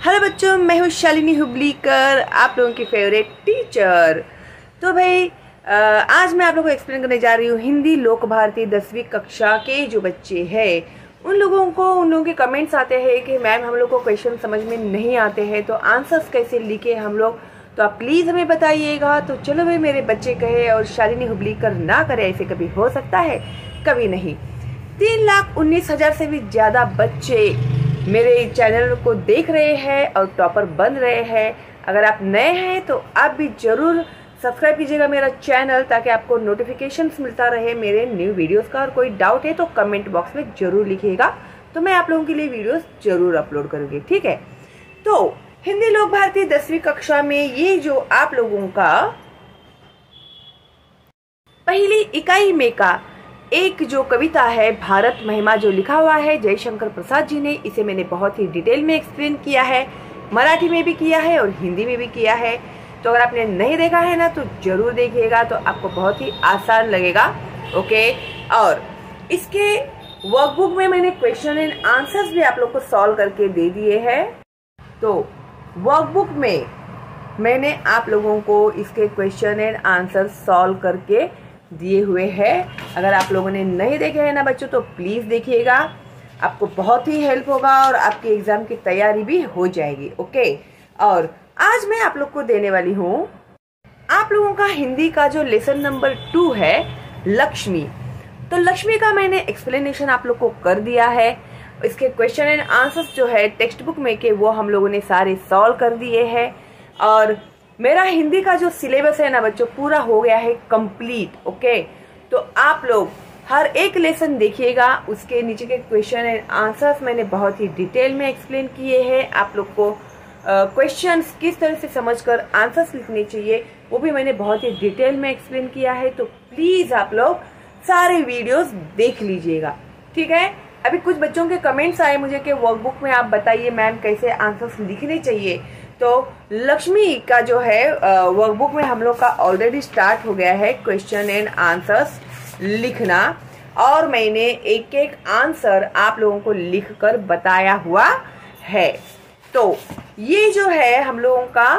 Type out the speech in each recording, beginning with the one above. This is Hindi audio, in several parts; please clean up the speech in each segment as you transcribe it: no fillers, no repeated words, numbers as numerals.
हेलो बच्चों, मैं हूँ शालिनी हुबलीकर, आप लोगों की फेवरेट टीचर। तो भाई आज मैं आप लोगों को एक्सप्लेन करने जा रही हूँ हिंदी लोक भारती 10वीं कक्षा के जो बच्चे हैं उन लोगों के कमेंट्स आते हैं कि मैम हम लोग को क्वेश्चन समझ में नहीं आते हैं तो आंसर्स कैसे लिखे हम लोग, तो आप प्लीज़ हमें बताइएगा। तो चलो भाई मेरे बच्चे कहे और शालिनी हुबलीकर ना करे, ऐसे कभी हो सकता है? कभी नहीं। 3,19,000 से भी ज़्यादा बच्चे मेरे चैनल को देख रहे हैं और टॉपर बन रहे हैं। अगर आप नए हैं तो आप भी जरूर सब्सक्राइब कीजिएगा मेरा चैनल, ताकि आपको नोटिफिकेशंस मिलता रहे मेरे न्यू वीडियोस का। और कोई डाउट है तो कमेंट बॉक्स में जरूर लिखिएगा, तो मैं आप लोगों के लिए वीडियोस जरूर अपलोड करूंगी, ठीक है। तो हिंदी लोक भारती 10वीं कक्षा में ये जो आप लोगों का पहली इकाई में का एक जो कविता है भारत महिमा जो लिखा हुआ है जयशंकर प्रसाद जी ने, इसे मैंने बहुत ही डिटेल में एक्सप्लेन किया है, मराठी में भी किया है और हिंदी में भी किया है। तो अगर आपने नहीं देखा है ना तो जरूर देखिएगा, तो आपको बहुत ही आसान लगेगा, ओके। और इसके वर्कबुक में मैंने क्वेश्चन एंड आंसर्स भी आप लोग को सॉल्व करके दे दिए हैं। तो वर्कबुक में मैंने आप लोगों को इसके क्वेश्चन एंड आंसर सॉल्व करके दिए हुए हैं। अगर आप लोगों ने नहीं देखे हैं ना बच्चों तो प्लीज देखिएगा, आपको बहुत ही हेल्प होगा और आपके एग्जाम की तैयारी भी हो जाएगी, ओके। और आज मैं आप लोग को देने वाली हूँ आप लोगों का हिंदी का जो लेसन नंबर 2 है लक्ष्मी। तो लक्ष्मी का मैंने एक्सप्लेनेशन आप लोग को कर दिया है। इसके क्वेश्चन एंड आंसर्स जो है टेक्स्ट बुक में के वो हम लोगों ने सारे सॉल्व कर दिए हैं। और मेरा हिंदी का जो सिलेबस है ना बच्चों पूरा हो गया है कंप्लीट, ओके। तो आप लोग हर एक लेसन देखिएगा, उसके नीचे के क्वेश्चन एंड आंसर्स मैंने बहुत ही डिटेल में एक्सप्लेन किए हैं। आप लोग को क्वेश्चंस किस तरह से समझकर आंसर्स लिखने चाहिए वो भी मैंने बहुत ही डिटेल में एक्सप्लेन किया है। तो प्लीज आप लोग सारे वीडियोस देख लीजिएगा, ठीक है। अभी कुछ बच्चों के कमेंट्स आए मुझे कि वर्कबुक में आप बताइए मैम कैसे आंसर्स लिखने चाहिए। तो लक्ष्मी का जो है वर्कबुक में हम लोग का ऑलरेडी स्टार्ट हो गया है क्वेश्चन एंड आंसर्स लिखना, और मैंने एक एक आंसर आप लोगों को लिखकर बताया हुआ है। तो ये जो है हम लोगों का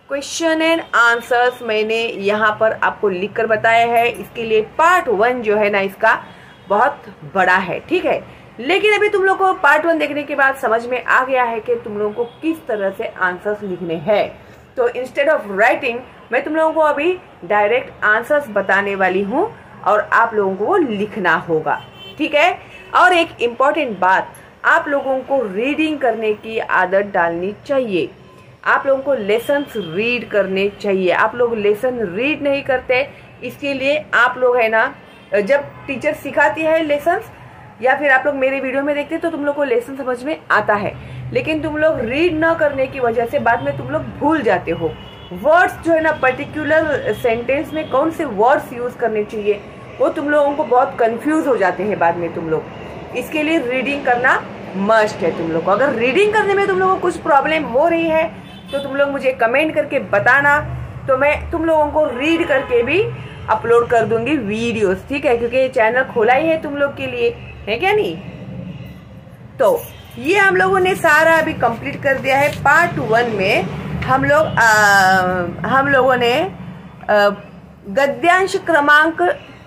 क्वेश्चन एंड आंसर्स मैंने यहाँ पर आपको लिखकर बताया है। इसके लिए पार्ट 1 जो है ना इसका बहुत बड़ा है, ठीक है। लेकिन अभी तुम लोग को पार्ट 1 देखने के बाद समझ में आ गया है कि तुम लोगों को किस तरह से आंसर्स लिखने हैं। तो इंस्टेड ऑफ राइटिंग मैं तुम लोगों को अभी डायरेक्ट आंसर्स बताने वाली हूँ और आप लोगों को वो लिखना होगा, ठीक है। और एक इम्पॉर्टेंट बात, आप लोगों को रीडिंग करने की आदत डालनी चाहिए। आप लोगों को लेसन्स रीड करने चाहिए। आप लोग लेसन रीड नहीं करते, इसके लिए आप लोग है ना जब टीचर सिखाती है लेसन्स या फिर आप लोग मेरे वीडियो में देखते तो तुम लोग को लेसन समझ में आता है, लेकिन तुम लोग रीड न करने की वजह से बाद में तुम लोग भूल जाते हो। वर्ड्स जो है ना पर्टिकुलर सेंटेंस में कौन से वर्ड्स यूज करने चाहिए वो तुम लोगों को बहुत कंफ्यूज हो जाते हैं बाद में तुम लोग। इसके लिए रीडिंग करना मस्ट है तुम लोग को। अगर रीडिंग करने में तुम लोगों को कुछ प्रॉब्लम हो रही है तो तुम लोग मुझे कमेंट करके बताना, तो मैं तुम लोगों को रीड करके भी अपलोड कर दूंगी वीडियोस, ठीक है। क्योंकि ये चैनल खोला ही है तुम लोग के लिए, है क्या नहीं। तो ये हम लोगों ने सारा अभी कंप्लीट कर दिया है। पार्ट 1 में हम लोगों ने गद्यांश क्रमांक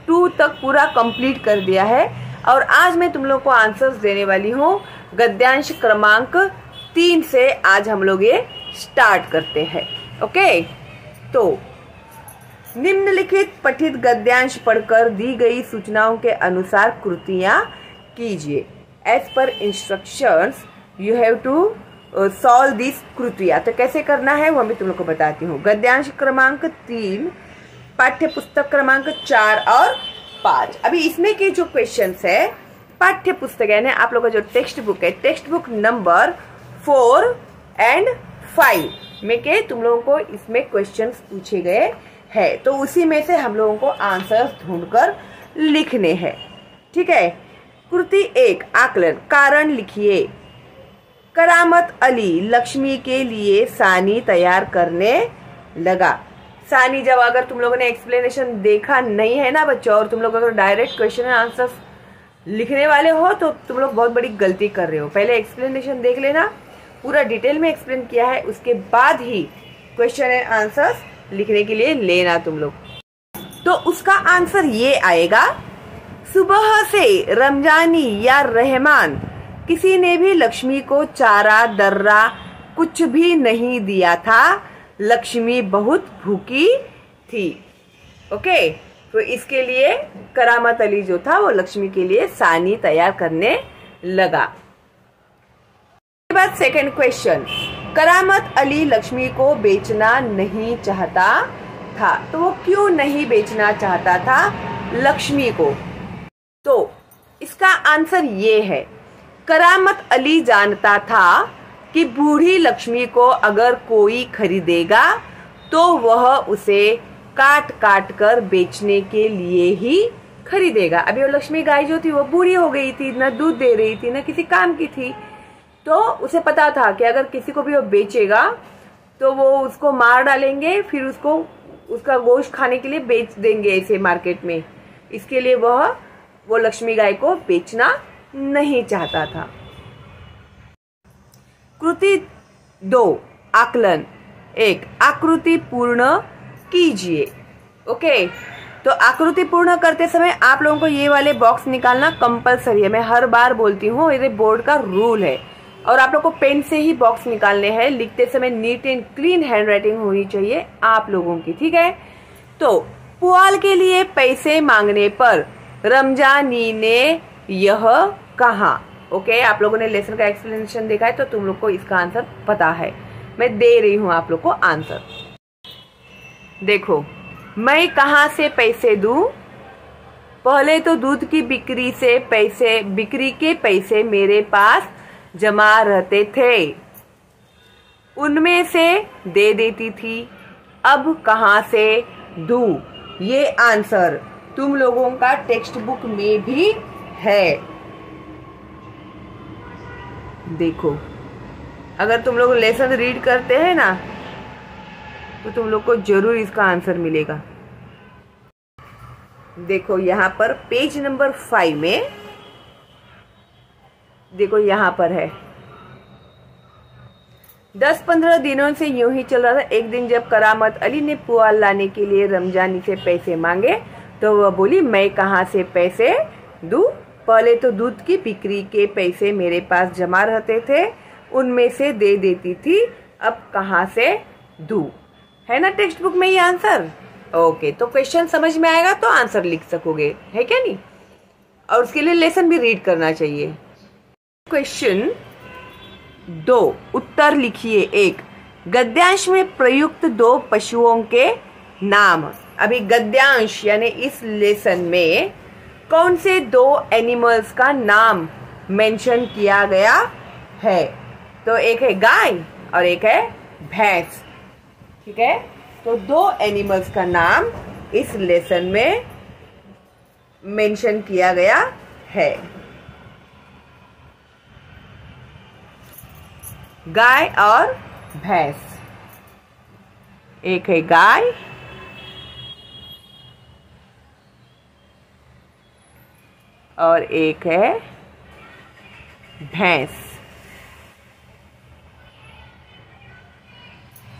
2 तक पूरा कंप्लीट कर दिया है। और आज मैं तुम लोग को आंसर्स देने वाली हूँ गद्यांश क्रमांक 3 से। आज हम लोग ये स्टार्ट करते हैं, ओके। तो निम्नलिखित पठित गद्यांश पढ़कर दी गई सूचनाओं के अनुसार कृतियां कीजिए। एज पर instructions you have to solve this कृतियां। तो कैसे करना है वो मैं तुम लोग को बताती हूँ। गद्यांश क्रमांक 3, पाठ्य पुस्तक क्रमांक 4 और 5। अभी इसमें के जो क्वेश्चंस है पाठ्य पुस्तक यानी आप लोग का जो टेक्स्ट बुक है, टेक्स्ट बुक नंबर 4 एंड 5 में के तुम लोगों को इसमें क्वेश्चंस पूछे गए है। तो उसी में से हम लोगों को आंसर्स ढूंढकर लिखने हैं, ठीक है। कृति 1 आकलन। कारण लिखिए। करामत अली लक्ष्मी के लिए सानी तैयार करने लगा। सानी जब अगर तुम लोगों ने एक्सप्लेनेशन देखा नहीं है ना बच्चों, और तुम लोग अगर डायरेक्ट क्वेश्चन एंड आंसर्स लिखने वाले हो तो तुम लोग बहुत बड़ी गलती कर रहे हो। पहले एक्सप्लेनेशन देख लेना, पूरा डिटेल में एक्सप्लेन किया है, उसके बाद ही क्वेश्चन एंड आंसर्स लिखने के लिए लेना तुम लोग। तो उसका आंसर ये आएगा, सुबह से रमजानी या रहमान किसी ने भी लक्ष्मी को चारा दर्रा कुछ भी नहीं दिया था, लक्ष्मी बहुत भूखी थी। ओके, तो इसके लिए करामत अली जो था वो लक्ष्मी के लिए सानी तैयार करने लगा। उसके बाद सेकंड क्वेश्चन, करामत अली लक्ष्मी को बेचना नहीं चाहता था, तो वो क्यों नहीं बेचना चाहता था लक्ष्मी को? तो इसका आंसर ये है, करामत अली जानता था कि बूढ़ी लक्ष्मी को अगर कोई खरीदेगा तो वह उसे काट काट कर बेचने के लिए ही खरीदेगा। अभी वो लक्ष्मी गाय जो थी वो बूढ़ी हो गई थी, ना दूध दे रही थी ना किसी काम की थी, तो उसे पता था कि अगर किसी को भी वो बेचेगा तो वो उसको मार डालेंगे, फिर उसको उसका गोश्त खाने के लिए बेच देंगे ऐसे मार्केट में। इसके लिए वो लक्ष्मी गाय को बेचना नहीं चाहता था। कृति 2 आकलन 1, आकृति पूर्ण कीजिए। ओके, तो आकृति पूर्ण करते समय आप लोगों को ये वाले बॉक्स निकालना कंपलसरी है। मैं हर बार बोलती हूँ, ये बोर्ड का रूल है और आप लोग को पेन से ही बॉक्स निकालने हैं। लिखते समय neat and clean hand writing होनी चाहिए आप लोगों की, ठीक है। तो पुआल के लिए पैसे मांगने पर रमजानी ने यह कहा। ओके, आप लोगों ने लेसन का एक्सप्लेनेशन देखा है तो तुम लोग को इसका आंसर पता है। मैं दे रही हूं आप लोग को आंसर। देखो, मैं कहां से पैसे दूं? पहले तो दूध की बिक्री के पैसे मेरे पास जमा रहते थे, उनमें से दे देती थी। अब कहां से दूं? ये आंसर तुम लोगों का टेक्स्ट बुक में भी है। देखो, अगर तुम लोग लेसन रीड करते हैं ना तो तुम लोग को जरूर इसका आंसर मिलेगा। देखो यहाँ पर पेज नंबर 5 में देखो यहाँ पर है, 10-15 दिनों से यूं ही चल रहा था। एक दिन जब करामत अली ने पुआल लाने के लिए रमजानी से पैसे मांगे तो वह बोली, मैं कहां से पैसे दूं? पहले तो दूध की बिक्री के पैसे मेरे पास जमा रहते थे, उनमें से दे देती थी। अब कहां से दूं? है ना टेक्स्ट बुक में ये आंसर। ओके, तो क्वेश्चन समझ में आएगा तो आंसर लिख सकोगे, है क्या नहीं? और उसके लिए लेसन भी रीड करना चाहिए। क्वेश्चन 2 उत्तर लिखिए। 1, गद्यांश में प्रयुक्त 2 पशुओं के नाम। अभी गद्यांश यानी इस लेसन में कौन से 2 एनिमल्स का नाम मेंशन किया गया है? तो एक है गाय और एक है भैंस, ठीक है। तो 2 एनिमल्स का नाम इस लेसन में मेंशन किया गया है, गाय और भैंस। एक है गाय और एक है भैंस,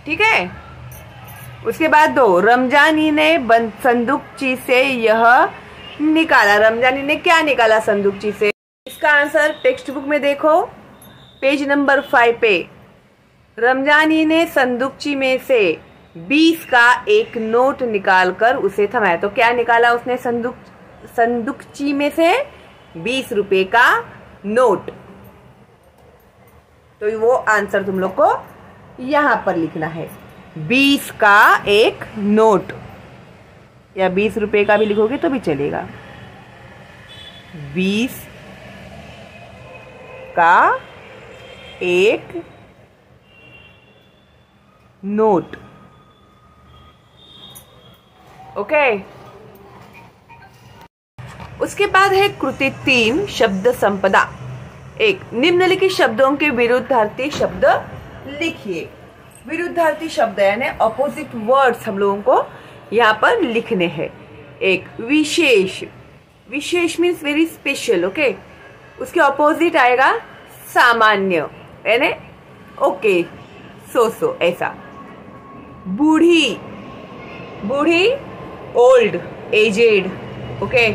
ठीक है। उसके बाद 2, रमजानी ने संदूकची से यह निकाला। रमजानी ने क्या निकाला संदूकची से? इसका आंसर टेक्स्ट बुक में देखो, पेज नंबर 5 पे। रमजानी ने संदूकची में से 20 का एक नोट निकालकर उसे थमाया। तो क्या निकाला उसने? संदूकची में से 20 रुपए का नोट। तो वो आंसर तुम लोग को यहां पर लिखना है, 20 का एक नोट, या 20 रुपए का भी लिखोगे तो भी चलेगा। 20 का एक नोट। ओके, उसके बाद है कृति 3 शब्द संपदा। 1, निम्नलिखित शब्दों के विरुद्धार्थी शब्द लिखिए। विरुद्धार्थी शब्द यानी ऑपोजिट वर्ड्स हम लोगों को यहाँ पर लिखने हैं। 1, विशेष। विशेष मीन्स वेरी स्पेशल। ओके, उसके ऑपोजिट आएगा सामान्य यानी ओके, सो ऐसा। बूढ़ी, बूढ़ी ओल्ड, एजेड, ओके।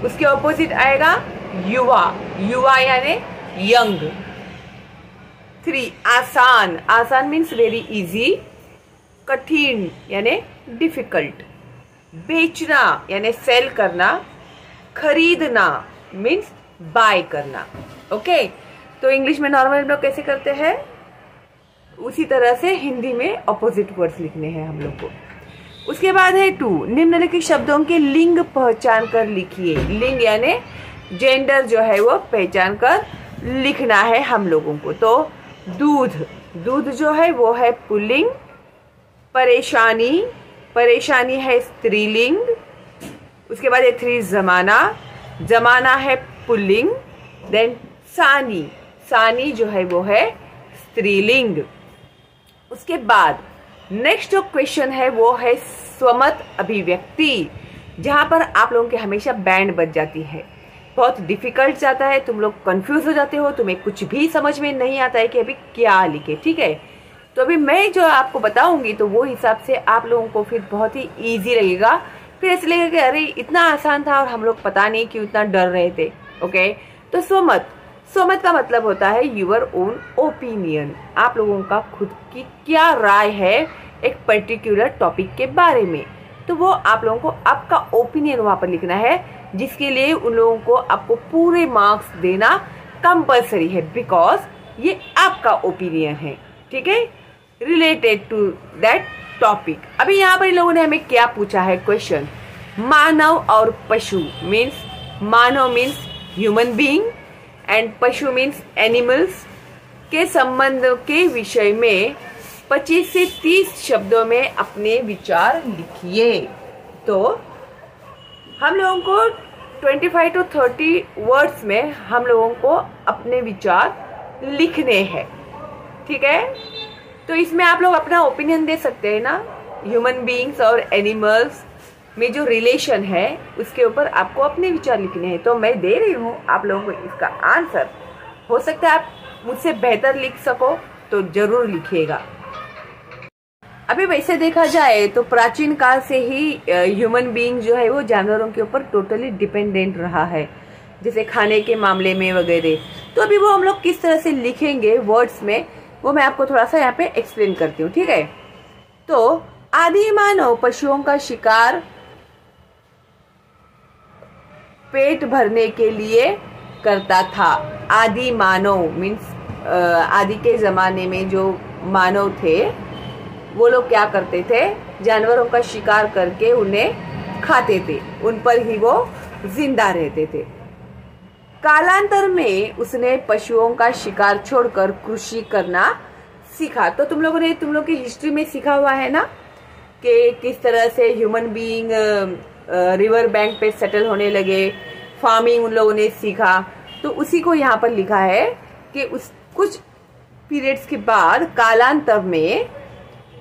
उसके ऑपोजिट आएगा युवा, युवा यानी यंग। 3 आसान, आसान मीन्स वेरी इजी। कठिन यानी डिफिकल्ट। बेचना यानी सेल करना। खरीदना मीन्स बाय करना, ओके। तो इंग्लिश में नॉर्मल हम लोग कैसे करते हैं, उसी तरह से हिंदी में ऑपोजिट वर्ड्स लिखने हैं हम लोग को। उसके बाद है 2, निम्नलिखित शब्दों के लिंग पहचान कर लिखिए। लिंग यानी जेंडर जो है वो पहचान कर लिखना है हम लोगों को। तो दूध, दूध जो है वो है पुल्लिंग। परेशानी, परेशानी है स्त्रीलिंग। उसके बाद है 3 जमाना, जमाना है पुल्लिंग। देन सानी, सानी जो है वो है स्त्रीलिंग। उसके बाद नेक्स्ट जो क्वेश्चन है वो है स्वमत अभिव्यक्ति, जहां पर आप लोगों के हमेशा बैंड बज जाती है। बहुत डिफिकल्ट जाता है, तुम लोग कंफ्यूज हो जाते हो, तुम्हें कुछ भी समझ में नहीं आता है कि अभी क्या लिखे, ठीक है। तो अभी मैं जो आपको बताऊंगी तो वो हिसाब से आप लोगों को फिर बहुत ही इजी लगेगा। फिर ऐसे लगेगा कि अरे इतना आसान था और हम लोग पता नहीं क्यों इतना डर रहे थे, ओके। तो स्वमत, स्वमत का मतलब होता है यूर ओन ओपिनियन, आप लोगों का खुद की क्या राय है एक पर्टिकुलर टॉपिक के बारे में। तो वो आप लोगों को आपका ओपिनियन वहां पर लिखना है, जिसके लिए उन लोगों को आपको पूरे मार्क्स देना कंपलसरी है, बिकॉज ये आपका ओपिनियन है, ठीक है, रिलेटेड टू दैट टॉपिक। अभी यहाँ पर इन लोगों ने हमें क्या पूछा है क्वेश्चन, मानव और पशु means, Manav means human being and पशु मीन्स एनिमल्स के संबंध के विषय में 25 से 30 शब्दों में अपने विचार लिखिए। तो हम लोगों को 25 to 30 वर्ड्स में हम लोगों को अपने विचार लिखने हैं, ठीक है। तो इसमें आप लोग अपना ओपिनियन दे सकते हैं ना, ह्यूमन बीइंग्स और एनिमल्स में जो रिलेशन है उसके ऊपर आपको अपने विचार लिखने हैं। तो मैं दे रही हूँ आप लोगों को इसका आंसर, हो सकता है आप मुझसे बेहतर लिख सको तो जरूर लिखिएगा। अभी वैसे देखा जाए तो प्राचीन काल से ही ह्यूमन बीइंग जो है वो जानवरों के ऊपर टोटली डिपेंडेंट रहा है, जैसे खाने के मामले में वगैरह। तो अभी वो हम लोग किस तरह से लिखेंगे वर्ड्स में, वो मैं आपको थोड़ा सा यहाँ पे एक्सप्लेन करती हूँ, ठीक है। तो आदि मानव पशुओं का शिकार पेट भरने के लिए करता था। आदि मानव मीन्स आदि के जमाने में जो मानव थे वो लोग क्या करते थे, जानवरों का शिकार करके उन्हें खाते थे, उन पर ही वो जिंदा रहते थे। कालांतर में उसने पशुओं का शिकार छोड़कर कृषि करना सीखा। तो तुम लोगों ने, तुम लोग की हिस्ट्री में सीखा हुआ है ना कि किस तरह से ह्यूमन बीइंग रिवर बैंक पे सेटल होने लगे, फार्मिंग उन लोगों ने सीखा। तो उसी को यहाँ पर लिखा है कि उस कुछ पीरियड्स के बाद कालांतर में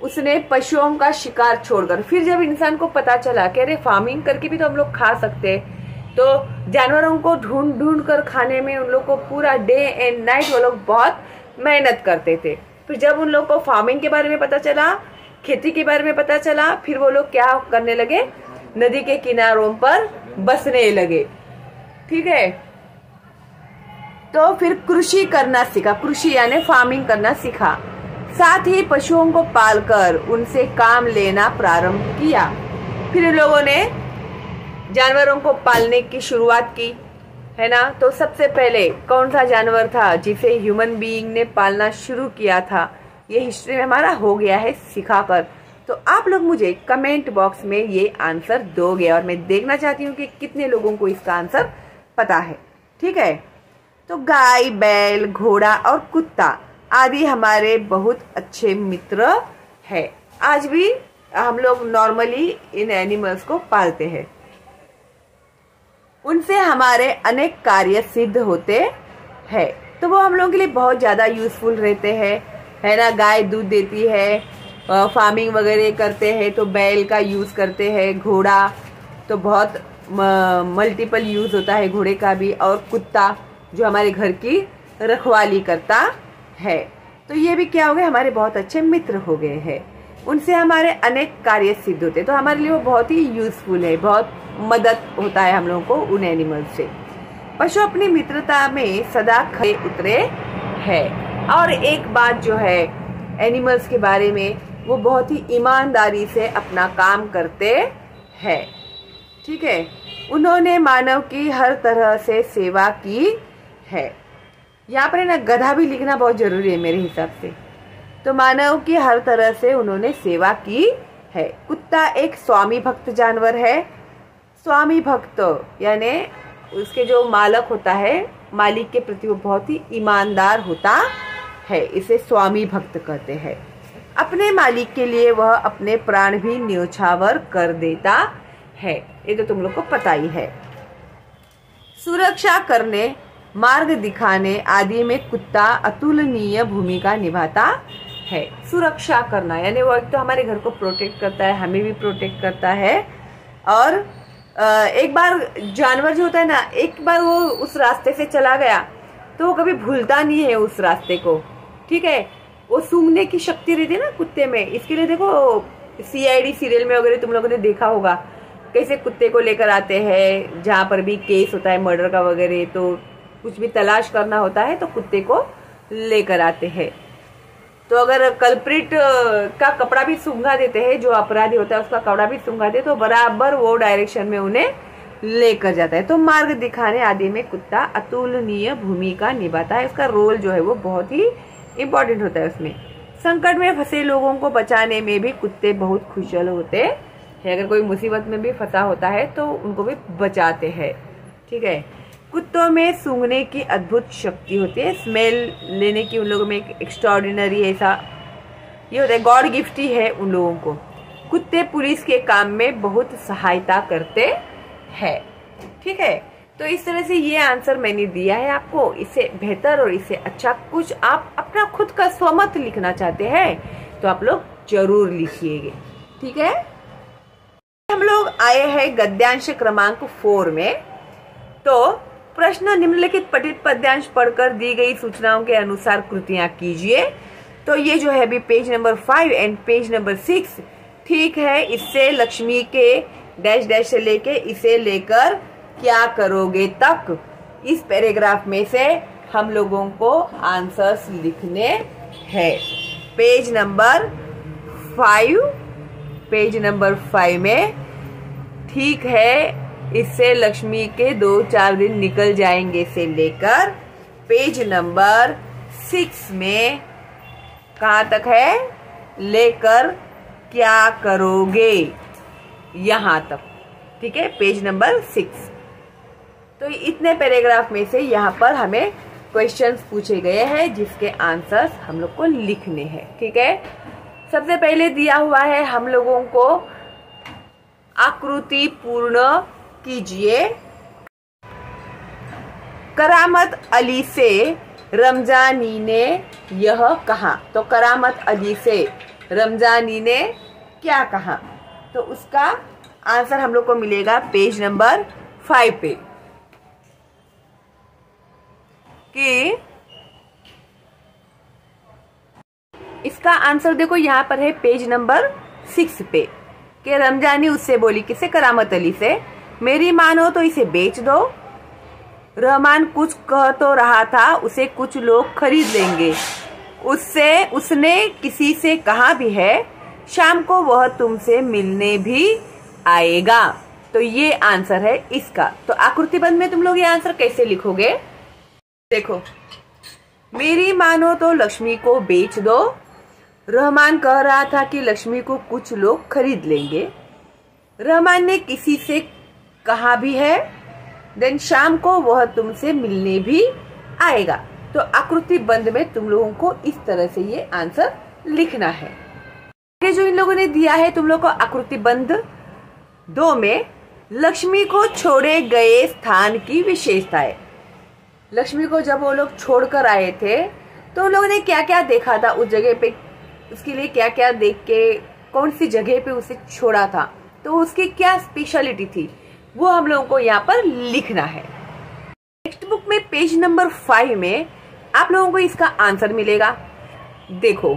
उसने पशुओं का शिकार छोड़कर, फिर जब इंसान को पता चला कि अरे फार्मिंग करके भी तो हम लोग खा सकते हैं, तो जानवरों को ढूंढ ढूंढ कर खाने में उन लोग को पूरा डे एंड नाइट वो लोग बहुत मेहनत करते थे। फिर जब उन लोग को फार्मिंग के बारे में पता चला, खेती के बारे में पता चला, फिर वो लोग क्या करने लगे, नदी के किनारों पर बसने लगे, ठीक है। तो फिर कृषि करना सीखा, कृषि यानी फार्मिंग करना सीखा। साथ ही पशुओं को पालकर उनसे काम लेना प्रारंभ किया। फिर इन लोगों ने जानवरों को पालने की शुरुआत की, है ना। तो सबसे पहले कौन सा जानवर था जिसे ह्यूमन बीइंग ने पालना शुरू किया था, ये हिस्ट्री में हमारा हो गया है सिखाकर। तो आप लोग मुझे कमेंट बॉक्स में ये आंसर दोगे और मैं देखना चाहती हूँ कि कितने लोगों को इसका आंसर पता है, ठीक है। तो गाय, बैल, घोड़ा और कुत्ता आदि हमारे बहुत अच्छे मित्र है। आज भी हम लोग नॉर्मली इन एनिमल्स को पालते हैं, उनसे हमारे अनेक कार्य सिद्ध होते हैं। तो वो हम लोगों के लिए बहुत ज्यादा यूजफुल रहते हैं, है ना। गाय दूध देती है, फार्मिंग वगैरह करते हैं तो बैल का यूज करते हैं, घोड़ा तो बहुत मल्टीपल यूज होता है घोड़े का भी, और कुत्ता जो हमारे घर की रखवाली करता है। तो ये भी क्या हो गए, हमारे बहुत अच्छे मित्र हो गए हैं। उनसे हमारे अनेक कार्य सिद्ध होते हैं, तो हमारे लिए वो बहुत ही यूजफुल है, बहुत मदद होता है हम लोगों को उन एनिमल्स से। पशु अपनी मित्रता में सदा खरे उतरे हैं। और एक बात जो है एनिमल्स के बारे में, वो बहुत ही ईमानदारी से अपना काम करते हैं। ठीक है, उन्होंने मानव की हर तरह से सेवा की है। यहाँ पर है ना, गधा भी लिखना बहुत जरूरी है मेरे हिसाब से। तो मानव की हर तरह से उन्होंने सेवा की है। कुत्ता एक स्वामी भक्त जानवर है। स्वामी भक्त यानी उसके जो मालिक होता है, मालिक के प्रति वो बहुत ही ईमानदार होता है, इसे स्वामी भक्त कहते हैं। अपने मालिक के लिए वह अपने प्राण भी न्योछावर कर देता है, ये तो तुम लोग को पता ही है। सुरक्षा करने, मार्ग दिखाने आदि में कुत्ता अतुलनीय भूमिका निभाता है। सुरक्षा करना यानी वो एक तो हमारे घर को प्रोटेक्ट करता है, हमें भी प्रोटेक्ट करता है। और एक बार जानवर जो होता है ना, एक बार वो उस रास्ते से चला गया तो वो कभी भूलता नहीं है उस रास्ते को। ठीक है, वो सूंघने की शक्ति रहती है ना कुत्ते में। इसके लिए देखो CID सीरियल में वगैरह तुम लोगों ने देखा होगा, कैसे कुत्ते को लेकर आते हैं जहाँ पर भी केस होता है मर्डर का वगैरह, तो कुछ भी तलाश करना होता है तो कुत्ते को लेकर आते हैं। तो अगर कल्प्रिट का कपड़ा भी सूंघा देते हैं, जो अपराधी होता है उसका कपड़ा भी सूंघा दे, तो बराबर वो डायरेक्शन में उन्हें लेकर जाता है। तो मार्ग दिखाने आदि में कुत्ता अतुलनीय भूमिका निभाता है। उसका रोल जो है वो बहुत ही इम्पोर्टेंट होता है उसमें। संकट में फंसे लोगों को बचाने में भी कुत्ते बहुत कुशल होते हैं। अगर कोई मुसीबत में भी फंसा होता है तो उनको भी बचाते हैं। ठीक है, कुत्तों में सूंघने की अद्भुत शक्ति होती है, स्मेल लेने की उन लोगों में एक एक्स्ट्राऑर्डिनरी ऐसा ये होता है, गॉड गिफ्ट ही है उन लोगों को। कुत्ते पुलिस के काम में बहुत सहायता करते हैं। ठीक है, तो इस तरह से ये आंसर मैंने दिया है आपको। इससे बेहतर और इससे अच्छा कुछ आप अपना खुद का स्वमत लिखना चाहते हैं तो आप लोग जरूर लिखिएगा। ठीक है, हम लोग आए हैं गद्यांश क्रमांक 4 में। तो प्रश्न निम्नलिखित पठित पद्यांश पढ़कर दी गई सूचनाओं के अनुसार कृतियां कीजिए। तो ये जो है अभी page number 5 and page number 6। ठीक है, इससे लक्ष्मी के डैश डैश से लेके इसे लेकर क्या करोगे तक, इस पैराग्राफ में से हम लोगों को आंसर्स लिखने हैं। पेज नंबर 5 में ठीक है, इससे लक्ष्मी के 2-4 दिन निकल जाएंगे से लेकर पेज नंबर 6 में कहाँ तक है, लेकर क्या करोगे यहाँ तक। ठीक है, पेज नंबर 6। तो इतने पैराग्राफ में से यहाँ पर हमें क्वेश्चंस पूछे गए हैं जिसके आंसर्स हम लोग को लिखने हैं। ठीक है, सबसे पहले दिया हुआ है हम लोगों को आकृति पूर्ण कीजिए। करामत अली से रमजानी ने यह कहा। तो करामत अली से रमजानी ने क्या कहा, तो उसका आंसर हम लोग को मिलेगा पेज नंबर 5 पे। कि इसका आंसर देखो यहाँ पर है पेज नंबर 6 पे कि रमजानी उससे बोली, किसे, करामत अली से, मेरी मानो तो इसे बेच दो। रहमान कुछ कह तो रहा था, उसे कुछ लोग खरीद लेंगे। उसने किसी से कहा भी है, शाम को वह तुमसे मिलने भी आएगा। तो ये आंसर है इसका। तो आकृतिबंध में तुम लोग ये आंसर कैसे लिखोगे, देखो, मेरी मानो तो लक्ष्मी को बेच दो। रहमान कह रहा था कि लक्ष्मी को कुछ लोग खरीद लेंगे। रहमान ने किसी से कहा भी है, देन शाम को वह तुमसे मिलने भी आएगा। तो आकृति बंद में तुम लोगों को इस तरह से ये आंसर लिखना है। ये जो इन लोगों ने दिया है तुम लोग को आकृति बंद 2 में, लक्ष्मी को छोड़े गए स्थान की विशेषताएं। लक्ष्मी को जब वो लोग छोड़कर आए थे तो उन लोगों ने क्या क्या देखा था उस जगह पे, उसके लिए क्या क्या देख के, कौन सी जगह पे उसे छोड़ा था, तो उसकी क्या स्पेशलिटी थी, वो हम लोगों को यहाँ पर लिखना है। टेक्स्ट बुक में पेज नंबर 5 में आप लोगों को इसका आंसर मिलेगा। देखो,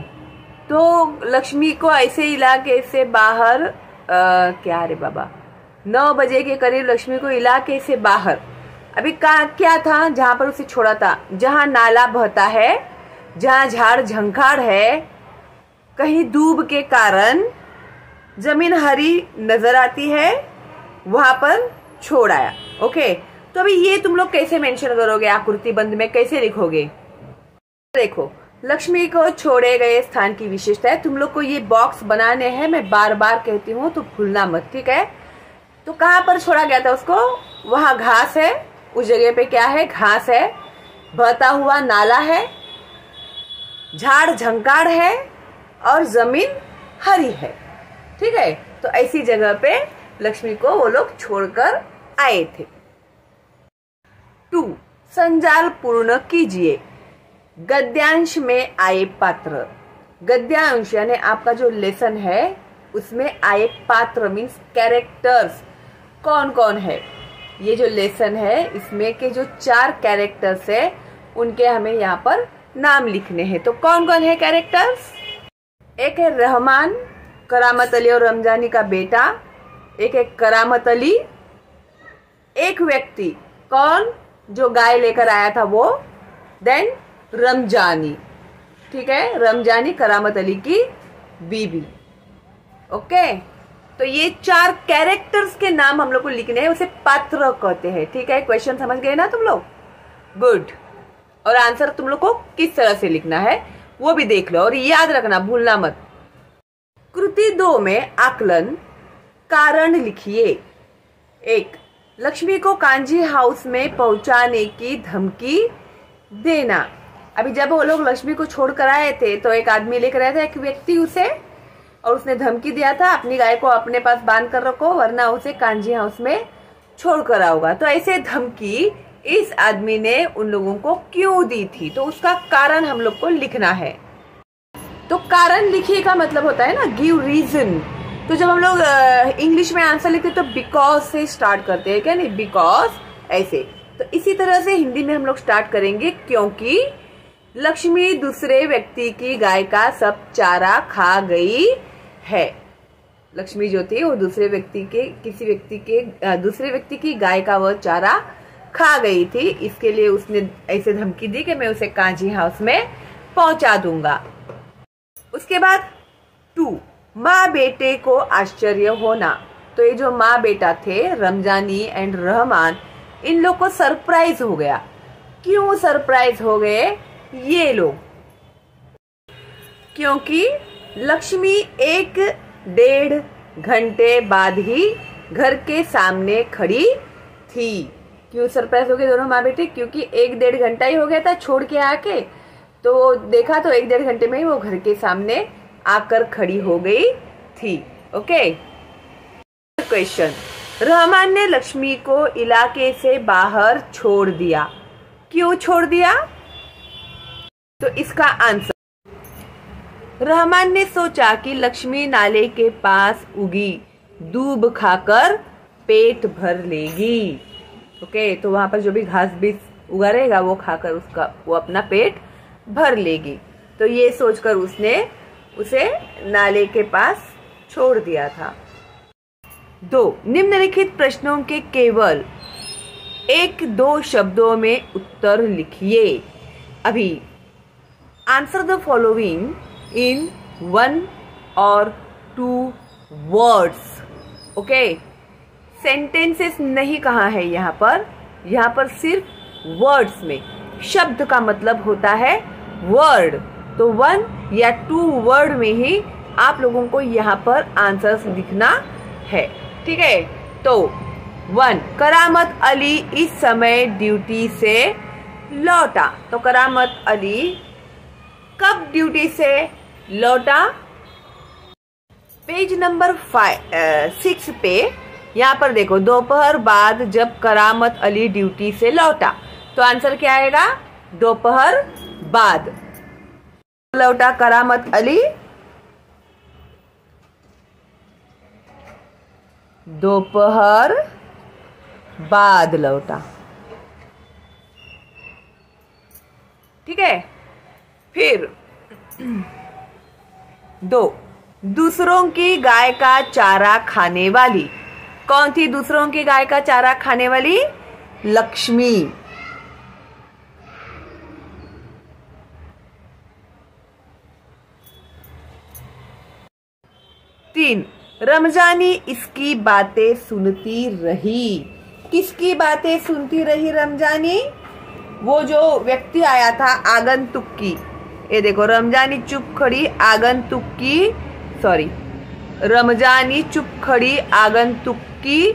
तो लक्ष्मी को ऐसे इलाके से बाहर क्या रे बाबा, 9 बजे के करीब लक्ष्मी को इलाके से बाहर, अभी क्या था जहां पर उसे छोड़ा था, जहां नाला बहता है, जहां झाड़ झंखाड़ है, कहीं दूब के कारण जमीन हरी नजर आती है, वहां पर छोड़ आया। ओके, तो अभी ये तुम लोग कैसे मेंशन करोगे, आकृति बंद में कैसे लिखोगे? देखो, लक्ष्मी को छोड़े गए स्थान की विशेषता है, तुम लोग को ये बॉक्स बनाने हैं, मैं बार बार कहती हूँ तो भूलना मत, ठीक है? तो कहां पर छोड़ा गया था उसको? वहां घास है, उस जगह पे क्या है? घास है, बहता हुआ नाला है, झाड़ झंकाड़ है और जमीन हरी है, ठीक है? तो ऐसी जगह पे लक्ष्मी को वो लोग छोड़कर आए थे। 2, संजाल पूर्ण कीजिए। गद्यांश में आए पात्र। गद्यांश यानी आपका जो लेसन है उसमें आए पात्र मीन्स कैरेक्टर्स कौन कौन है? ये जो लेसन है इसमें के जो 4 कैरेक्टर्स है उनके हमें यहाँ पर नाम लिखने हैं। तो कौन कौन है कैरेक्टर्स? एक है रहमान, करामत अली और रमजानी का बेटा। एक है करामत अली, एक व्यक्ति कौन जो गाय लेकर आया था वो, देन रमजानी, ठीक है? रमजानी करामत अली की बीबी। ओके, तो ये 4 कैरेक्टर्स के नाम हम लोग को लिखने हैं, उसे पात्र कहते हैं, ठीक है? क्वेश्चन समझ गए ना तुम लोग? गुड। और आंसर तुम लोग को किस तरह से लिखना है वो भी देख लो और याद रखना, भूलना मत। कृति 2 में आकलन कारण लिखिए। 1, लक्ष्मी को कांजी हाउस में पहुंचाने की धमकी देना। अभी जब वो लोग लक्ष्मी को छोड़कर आए थे तो एक आदमी लेकर आया था, एक व्यक्ति उसे, और उसने धमकी दिया था अपनी गाय को अपने पास बांध कर रखो वरना उसे कांजी हाउस में छोड़कर आओगा। तो ऐसे धमकी इस आदमी ने उन लोगों को क्यों दी थी, तो उसका कारण हम लोग को लिखना है। तो कारण लिखिए का मतलब होता है ना गिव रीजन। तो जब हम लोग इंग्लिश में आंसर लिखते तो बिकॉज से स्टार्ट करते हैं, क्या नहीं? बिकॉज ऐसे। तो इसी तरह से हिंदी में हम लोग स्टार्ट करेंगे, क्योंकि लक्ष्मी दूसरे व्यक्ति की गाय का सब चारा खा गई है। लक्ष्मी जो थी वो दूसरे व्यक्ति की गाय का वह चारा खा गई थी, इसके लिए उसने ऐसे धमकी दी कि मैं उसे कांजी हाउस में पहुंचा दूंगा। उसके बाद 2, माँ बेटे को आश्चर्य होना। तो ये जो माँ बेटा थे रमजानी एंड रहमान, इन लोग को सरप्राइज हो गया। क्यों सरप्राइज हो गए ये लोग? क्योंकि लक्ष्मी 1-1.5 घंटे बाद ही घर के सामने खड़ी थी। क्यों सरप्राइज हो गए दोनों माँ बेटे? क्योंकि 1-1.5 घंटा ही हो गया था छोड़ के आके, तो देखा तो 1-1.5 घंटे में ही वो घर के सामने आकर खड़ी हो गई थी। ओके, क्वेश्चन, रहमान ने लक्ष्मी को इलाके से बाहर छोड़ दिया। क्यों छोड़ दिया? तो इसका आंसर, रहमान ने सोचा कि लक्ष्मी नाले के पास उगी दूब खाकर पेट भर लेगी। ओके, तो वहां पर जो भी घास बीज उगा रहेगा वो खाकर वो अपना पेट भर लेगी। तो ये सोचकर उसने उसे नाले के पास छोड़ दिया था। 2, निम्नलिखित प्रश्नों के केवल 1-2 शब्दों में उत्तर लिखिए। अभी answer the following in 1 or 2 words. Okay, sentences नहीं कहा है यहाँ पर सिर्फ वर्ड्स में। शब्द का मतलब होता है वर्ड, तो 1 या 2 वर्ड में ही आप लोगों को यहाँ पर आंसर्स लिखना है, ठीक है? तो 1, करामत अली इस समय ड्यूटी से लौटा। तो करामत अली कब ड्यूटी से लौटा? पेज नंबर 6 पे यहाँ पर देखो, दोपहर बाद जब करामत अली ड्यूटी से लौटा। तो आंसर क्या आएगा? दोपहर बाद लौटा करामत अली, दोपहर बाद लौटा, ठीक है? फिर 2. दूसरों की गाय का चारा खाने वाली। कौन थी दूसरों की गाय का चारा खाने वाली? लक्ष्मी। 3. रमजानी इसकी बातें सुनती रही। किसकी बातें सुनती रही रमजानी? वो जो व्यक्ति आया था आगंतुक की। ये देखो, रमजानी चुप खड़ी आगंतुक की, सॉरी, रमजानी चुप खड़ी आगंतुक की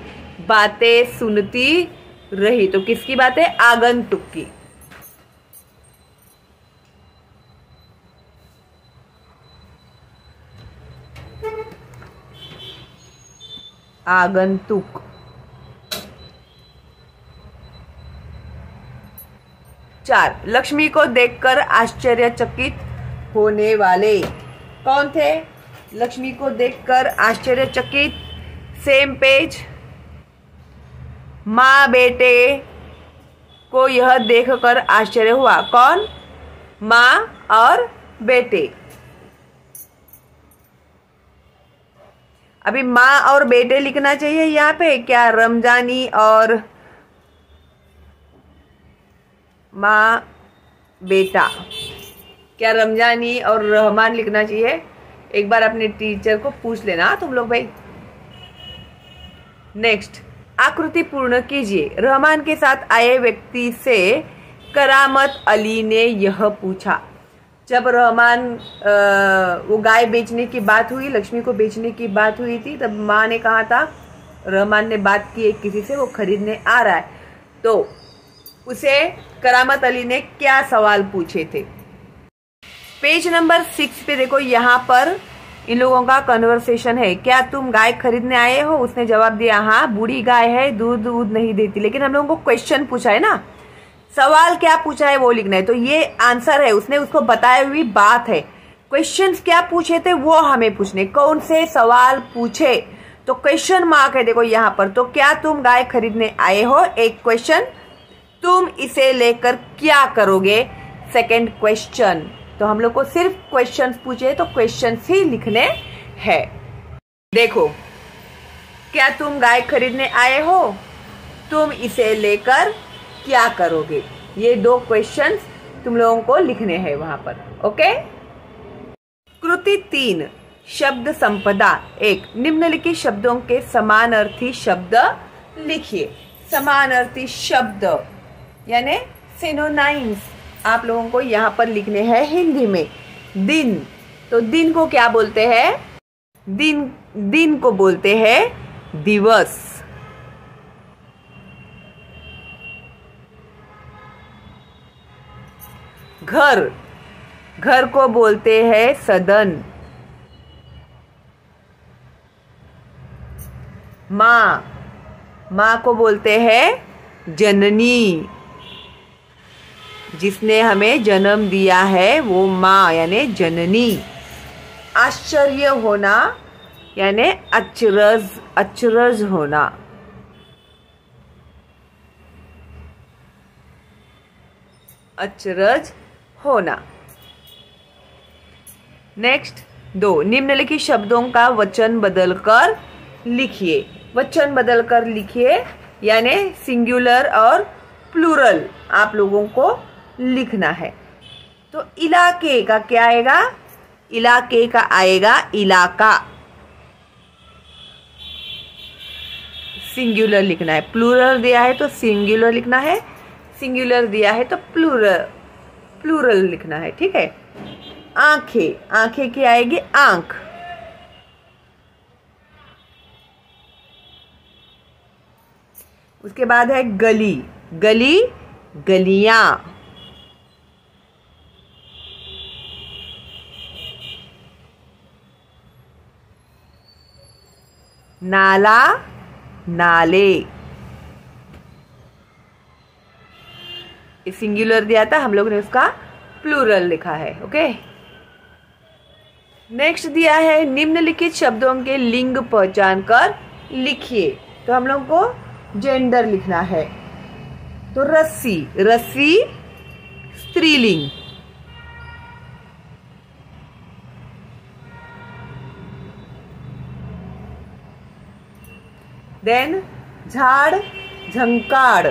बातें सुनती रही। तो किसकी बातें? आगंतुक की। आगंतुक। 4. लक्ष्मी को देखकर आश्चर्यचकित होने वाले। कौन थे लक्ष्मी को देखकर आश्चर्यचकित? Same page. माँ बेटे को यह देखकर आश्चर्य हुआ। कौन? माँ और बेटे। अभी माँ और बेटे लिखना चाहिए यहाँ पे क्या? रमजानी और माँ बेटा। क्या रमजानी और रहमान लिखना चाहिए? एक बार अपने टीचर को पूछ लेना तुम लोग भाई। नेक्स्ट, आकृति पूर्ण कीजिए। रहमान के साथ आए व्यक्ति से करामत अली ने यह पूछा। जब रहमान वो गाय बेचने की बात हुई, लक्ष्मी को बेचने की बात हुई थी, तब माँ ने कहा था, रहमान ने बात की है किसी से, वो खरीदने आ रहा है, तो उसे करामत अली ने क्या सवाल पूछे थे? पेज नंबर 6 पे देखो, यहाँ पर इन लोगों का कन्वर्सेशन है। क्या तुम गाय खरीदने आए हो? उसने जवाब दिया, हाँ बूढ़ी गाय है, दूध नहीं देती। लेकिन हम लोगों को क्वेश्चन पूछा है ना, सवाल क्या पूछा है वो लिखना है। तो ये आंसर है, उसने उसको बताई हुई बात है। क्वेश्चंस क्या पूछे थे वो हमें पूछने, कौन से सवाल पूछे, तो क्वेश्चन मार्क है देखो यहाँ पर। तो क्या तुम गाय खरीदने आए हो? एक क्वेश्चन। तुम इसे लेकर क्या करोगे? Second question. तो हम लोग को सिर्फ क्वेश्चंस पूछे तो क्वेश्चंस ही लिखने हैं। देखो, क्या तुम गाय खरीदने आए हो? तुम इसे लेकर क्या करोगे? ये 2 क्वेश्चंस तुम लोगों को लिखने हैं वहां पर। ओके। कृति 3, शब्द संपदा। 1. निम्नलिखित शब्दों के समानार्थी शब्द लिखिए। समानार्थी शब्द यानी सिनोनाइम्स आप लोगों को यहाँ पर लिखने हैं हिंदी में। दिन, तो दिन को क्या बोलते हैं? दिन को बोलते हैं दिवस। घर को बोलते हैं सदन। माँ को बोलते हैं जननी। जिसने हमें जन्म दिया है वो माँ यानी जननी। आश्चर्य होना यानी अचरज होना। अचरज होना। नेक्स्ट 2. निम्नलिखित शब्दों का वचन बदलकर लिखिए। वचन बदलकर लिखिए यानी सिंगुलर और प्लूरल आप लोगों को लिखना है। तो इलाके का क्या आएगा? इलाके का आएगा इलाका। सिंगुलर लिखना है। प्लूरल दिया है तो सिंगुलर लिखना है, सिंगुलर दिया है तो प्लूरल लिखना है। ठीक है। आंखें की आएगी आंख। उसके बाद है गली, गलियां। नाला, नाले। सिंगुलर दिया था, हम लोग ने उसका प्लूरल लिखा है। ओके। नेक्स्ट दिया है निम्नलिखित शब्दों के लिंग पहचान कर लिखिए। तो हम लोग को जेंडर लिखना है। तो रस्सी स्त्रीलिंग। देन झाड़ झंकाड़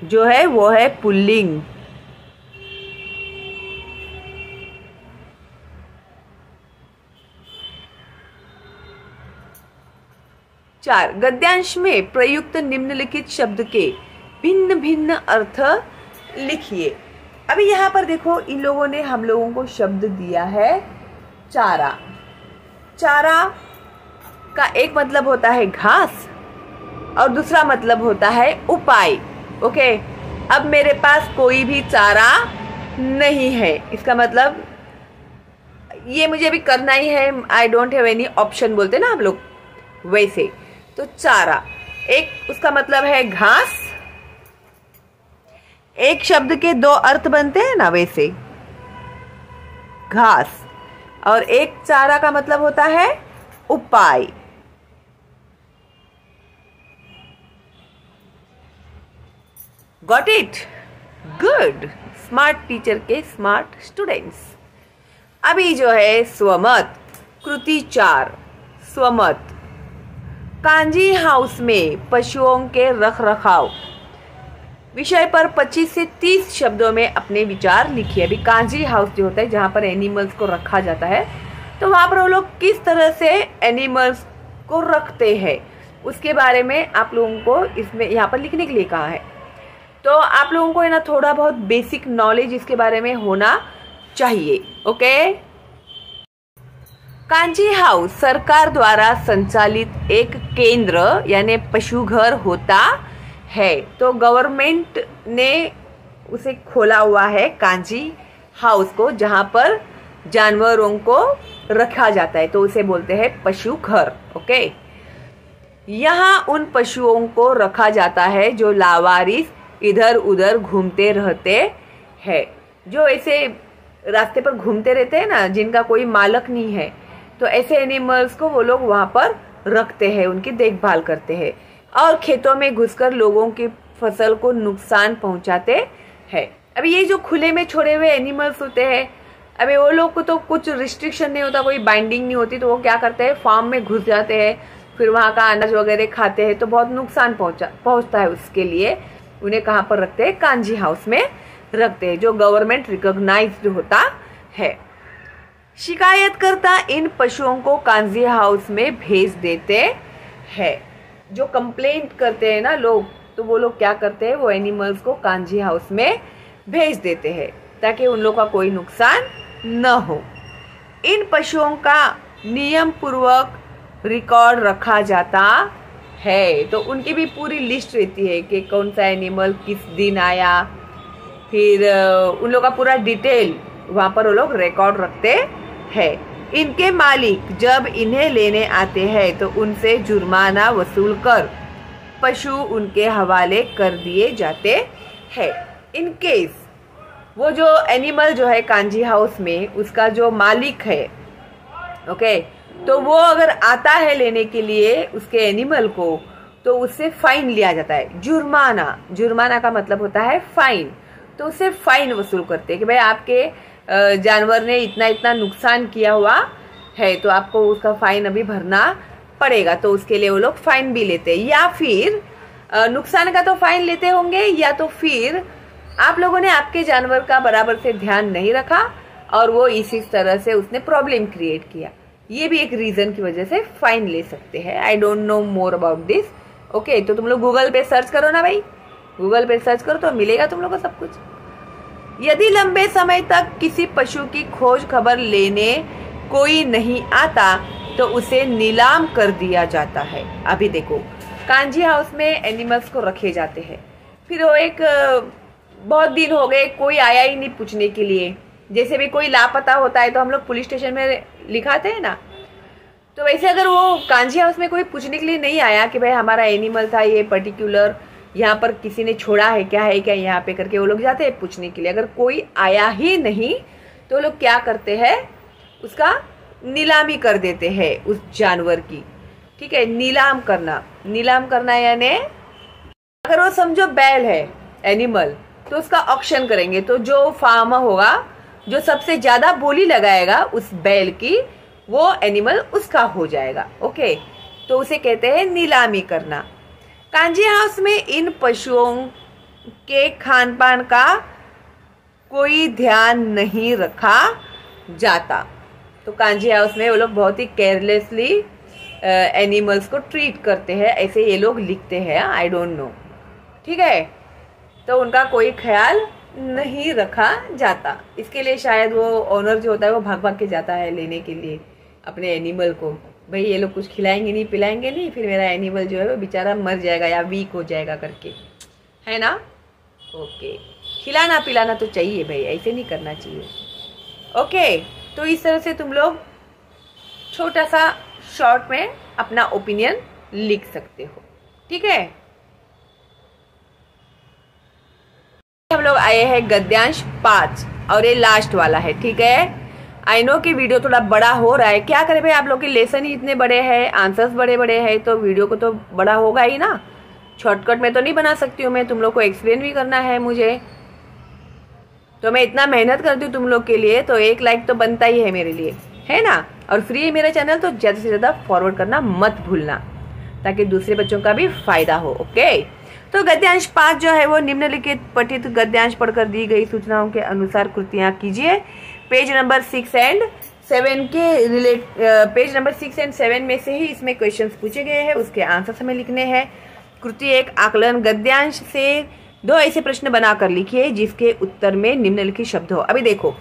जो है वो है पुल्लिंग। चार, गद्यांश में प्रयुक्त निम्नलिखित शब्द के भिन्न भिन्न अर्थ लिखिए। अभी यहाँ पर देखो, इन लोगों ने हम लोगों को शब्द दिया है चारा। चारा का एक मतलब होता है घास और दूसरा मतलब होता है उपाय। ओके, अब मेरे पास कोई भी चारा नहीं है, इसका मतलब ये मुझे अभी करना ही है, I don't have any option बोलते ना हम लोग, वैसे। तो चारा एक उसका मतलब है घास, एक शब्द के दो अर्थ बनते हैं ना वैसे, घास, और एक चारा का मतलब होता है उपाय। Got it? Good, smart teacher के स्मार्ट स्टूडेंट्स। अभी जो है स्वमत, कृति 4, स्वमत। कांजी हाउस में पशुओं के रखरखाव विषय पर 25 से 30 शब्दों में अपने विचार लिखिए। अभी कांजी हाउस जो होता है जहाँ पर एनिमल्स को रखा जाता है, तो वहाँ पर वो लोग किस तरह से एनिमल्स को रखते हैं उसके बारे में आप लोगों को इसमें यहाँ पर लिखने के लिए कहा है। तो आप लोगों को है ना थोड़ा बहुत बेसिक नॉलेज इसके बारे में होना चाहिए। ओके, कांजी हाउस सरकार द्वारा संचालित एक केंद्र यानी पशुघर होता है। तो गवर्नमेंट ने उसे खोला हुआ है कांजी हाउस को, जहां पर जानवरों को रखा जाता है, तो उसे बोलते हैं पशुघर। ओके, यहाँ उन पशुओं को रखा जाता है जो लावारिस इधर उधर घूमते रहते हैं, जो ऐसे रास्ते पर घूमते रहते हैं ना, जिनका कोई मालक नहीं है, तो ऐसे एनिमल्स को वो लोग वहां पर रखते हैं, उनकी देखभाल करते हैं और खेतों में घुसकर लोगों की फसल को नुकसान पहुंचाते हैं। अभी ये जो खुले में छोड़े हुए एनिमल्स होते हैं, अभी वो लोग को तो कुछ रिस्ट्रिक्शन नहीं होता, कोई बाइंडिंग नहीं होती, तो वो क्या करते हैं, फार्म में घुस जाते हैं, फिर वहां का अनाज वगैरह खाते हैं, तो बहुत नुकसान पहुंचता है। उसके लिए उन्हें कहाँ पर रखते हैं? कांजी हाउस में रखते हैं, जो गवर्नमेंट रिकॉग्नाइज्ड होता है। शिकायतकर्ता इन पशुओं को कांजी हाउस में भेज देते हैं। जो कंप्लेंट करते हैं ना लोग, तो वो लोग क्या करते हैं, वो एनिमल्स को कांजी हाउस में भेज देते हैं ताकि उन लोगों का कोई नुकसान न हो। इन पशुओं का नियम पूर्वक रिकॉर्ड रखा जाता है, तो उनकी भी पूरी लिस्ट रहती है कि कौन सा एनिमल किस दिन आया, फिर उन लोग का पूरा डिटेल वहां पर वो लोग रिकॉर्ड रखते हैं। इनके मालिक जब इन्हें लेने आते हैं तो उनसे जुर्माना वसूल कर पशु उनके हवाले कर दिए जाते हैं। इन केस वो जो एनिमल जो है कांजी हाउस में, उसका जो मालिक है, ओके, तो वो अगर आता है लेने के लिए उसके एनिमल को, तो उससे फाइन लिया जाता है। जुर्माना, जुर्माना का मतलब होता है फाइन, तो उससे फाइन वसूल करते हैं कि भाई आपके जानवर ने इतना इतना नुकसान किया हुआ है, तो आपको उसका फाइन अभी भरना पड़ेगा। तो उसके लिए वो लोग फाइन भी लेते हैं, या फिर नुकसान का तो फाइन लेते होंगे, या तो फिर आप लोगों ने आपके जानवर का बराबर से ध्यान नहीं रखा और वो इसी तरह से उसने प्रॉब्लम क्रिएट किया, ये भी एक रीजन की वजह से फाइन ले सकते हैं। I don't know more about this. Okay, तो तुम लोग गूगल पे सर्च करो ना भाई, गूगल पे सर्च करो तो मिलेगा तुम लोग को सब कुछ। यदि लंबे समय तक किसी पशु की खोज खबर लेने कोई नहीं आता तो उसे नीलाम कर दिया जाता है। अभी देखो, कांजी हाउस में एनिमल्स को रखे जाते हैं, फिर वो एक बहुत दिन हो गए कोई आया ही नहीं पूछने के लिए, जैसे भी कोई लापता होता है तो हम लोग पुलिस स्टेशन में लिखाते हैं ना, तो वैसे अगर वो कांजी हाउस में कोई पूछने के लिए नहीं आया कि भाई हमारा एनिमल था ये पर्टिकुलर, यहाँ पर किसी ने छोड़ा है क्या यहाँ पे करके, वो लोग जाते हैं पूछने के लिए। अगर कोई आया ही नहीं तो वो लोग क्या करते हैं, उसका नीलामी कर देते हैं उस जानवर की। ठीक है, नीलाम करना, नीलाम करना यानी अगर वो समझो बैल है एनिमल, तो उसका ऑक्शन करेंगे, तो जो फार्मर होगा जो सबसे ज्यादा बोली लगाएगा उस बैल की, वो एनिमल उसका हो जाएगा। ओके, तो उसे कहते हैं नीलामी करना। कांजी हाउस में इन पशुओं के खान पान का कोई ध्यान नहीं रखा जाता। तो कांजी हाउस में वो लोग बहुत ही केयरलेसली एनिमल्स को ट्रीट करते हैं, ऐसे ये लोग लिखते हैं, आई डोंट नो, ठीक है। तो उनका कोई ख्याल नहीं रखा जाता, इसके लिए शायद वो ओनर जो होता है वो भाग भाग के जाता है लेने के लिए अपने एनिमल को। भाई ये लोग कुछ खिलाएंगे नहीं पिलाएंगे नहीं, फिर मेरा एनिमल जो है वो बेचारा मर जाएगा या वीक हो जाएगा करके, है ना। ओके, खिलाना पिलाना तो चाहिए भाई, ऐसे नहीं करना चाहिए। ओके, तो इस तरह से तुम लोग छोटा सा शॉर्ट में अपना ओपिनियन लिख सकते हो, ठीक है। हम लोग आए हैं गद्यांश 5 और ये लास्ट वाला है, ठीक है। आई नो कि वीडियो थोड़ा बड़ा हो रहा है, क्या करें भाई, आप लोग के लेसन ही इतने बड़े हैं, आंसर्स बड़े बड़े हैं, तो वीडियो को तो बड़ा होगा ही ना। शॉर्टकट में तो नहीं बना सकती हूँ मैं, तुम लोग को एक्सप्लेन भी करना है मुझे, तो मैं इतना मेहनत करती हूँ तुम लोग के लिए, तो 1 लाइक तो बनता ही है मेरे लिए, है ना। और फ्री है मेरा चैनल, तो ज़्यादा से ज़्यादा फॉरवर्ड करना मत भूलना, ताकि दूसरे बच्चों का भी फायदा हो। ओके, तो गद्यांश 5 जो है वो निम्नलिखित पठित गद्यांश पढ़कर दी गई सूचनाओं के अनुसार कृतियां कीजिए। पेज नंबर 6 और 7 के पेज नंबर 6 और 7 में से ही इसमें क्वेश्चंस पूछे गए हैं, उसके आंसर्स हमें लिखने हैं। कृति 1 आकलन, गद्यांश से 2 ऐसे प्रश्न बनाकर लिखिए जिसके उत्तर में निम्नलिखित शब्द हो। अभी देखो,